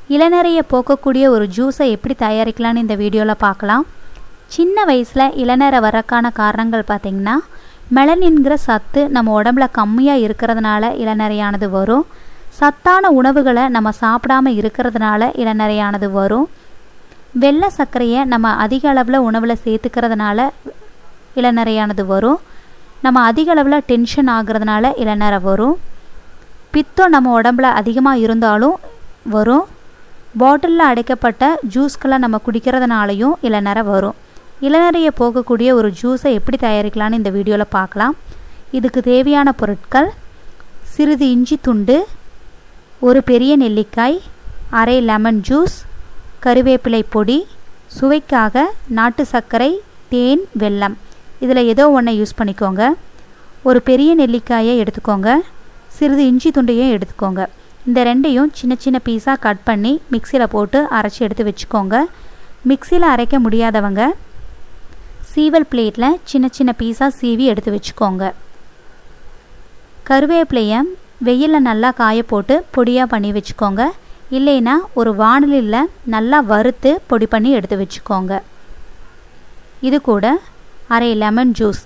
இளநரையை போக்கக்கூடிய ஒரு ஜூஸை எப்படி தயாரிக்கலான்னு இந்த வீடியோவில் பார்க்கலாம். சின்ன வயசில் இளநரை வரக்கான காரணங்கள் பார்த்திங்கன்னா, மெலனின்கிற சத்து நம்ம உடம்புல கம்மியாக இருக்கிறதுனால இளநரையானது வரும். சத்தான உணவுகளை நம்ம சாப்பிடாமல் இருக்கிறதுனால இளநரையானது வரும். வெள்ளை சர்க்கரையை நம்ம அதிக அளவில் உணவில் சேர்த்துக்கிறதுனால இளநரையானது வரும். நம்ம அதிக அளவில் டென்ஷன் ஆகிறதுனால இளநரை வரும். பித்தம் நம்ம உடம்புல அதிகமாக இருந்தாலும் வரும். பாட்டிலில் அடைக்கப்பட்ட ஜூஸ்களை நம்ம குடிக்கிறதுனாலையும் இளநரை வரும். இளநரையை போகக்கூடிய ஒரு ஜூஸை எப்படி தயாரிக்கலான்னு இந்த வீடியோவில் பார்க்கலாம். இதுக்கு தேவையான பொருட்கள்: சிறிது இஞ்சி துண்டு, ஒரு பெரிய நெல்லிக்காய், அரை லெமன் ஜூஸ், கறிவேப்பிலை பொடி, சுவைக்காக நாட்டு சர்க்கரை, தேன், வெல்லம். இதில் ஏதோ ஒன்றை யூஸ் பண்ணிக்கோங்க. ஒரு பெரிய நெல்லிக்காயை எடுத்துக்கோங்க, சிறிது இஞ்சி துண்டையும் எடுத்துக்கோங்க. இந்த ரெண்டையும் சின்ன சின்ன பீஸாக கட் பண்ணி மிக்சியில் போட்டு அரைச்சி எடுத்து வச்சுக்கோங்க. மிக்சியில் அரைக்க முடியாதவங்க சீவல் பிளேட்டில் சின்ன சின்ன பீஸாக சீவி எடுத்து வச்சுக்கோங்க. கருவேப்பிலையை வெயிலில் நல்லா காய போட்டு பொடியாக பண்ணி வச்சுக்கோங்க. இல்லைன்னா ஒரு வாணலியில் நல்லா வறுத்து பொடி பண்ணி எடுத்து வச்சுக்கோங்க. இது கூட அரை லெமன் ஜூஸ்.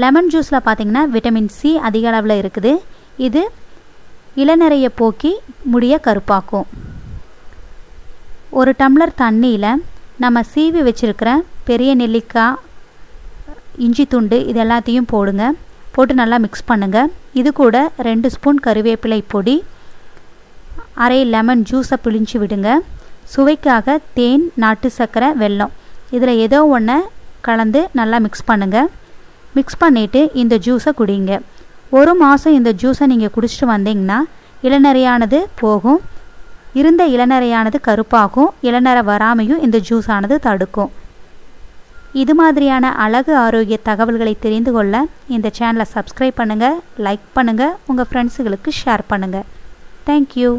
லெமன் ஜூஸில் பார்த்திங்கன்னா விட்டமின் சி அதிக அளவில் இருக்குது. இது இளநரையை போக்கி முடிய கருப்பாக்கும். ஒரு டம்ளர் தண்ணியில் நம்ம சீவி வச்சுருக்கிற பெரிய நெல்லிக்காய், இஞ்சி துண்டு இது எல்லாத்தையும் போடுங்க. போட்டு நல்லா மிக்ஸ் பண்ணுங்கள். இது கூட 2 ஸ்பூன் கறிவேப்பிலை பொடி, அரை லெமன் ஜூஸை பிழிஞ்சு விடுங்க. சுவைக்காக தேன், நாட்டு சர்க்கரை, வெல்லம் இதில் ஏதோ ஒன்று கலந்து நல்லா மிக்ஸ் பண்ணுங்கள். மிக்ஸ் பண்ணிவிட்டு இந்த ஜூஸை குடிங்க. 1 மாதம் இந்த ஜூஸை நீங்கள் குடிச்சிட்டு வந்தீங்கன்னா இளநரையானது போகும். இருந்த இளநரையானது கருப்பாகும். இளநரை வராமையும் இந்த ஜூஸ் ஆனது தடுக்கும். இது மாதிரியான அழகு ஆரோக்கிய தகவல்களை தெரிந்து கொள்ள இந்த சேனலை சப்ஸ்கிரைப் பண்ணுங்கள், லைக் பண்ணுங்கள், உங்கள் ஃப்ரெண்ட்ஸுகளுக்கு ஷேர் பண்ணுங்கள். தேங்க்யூ.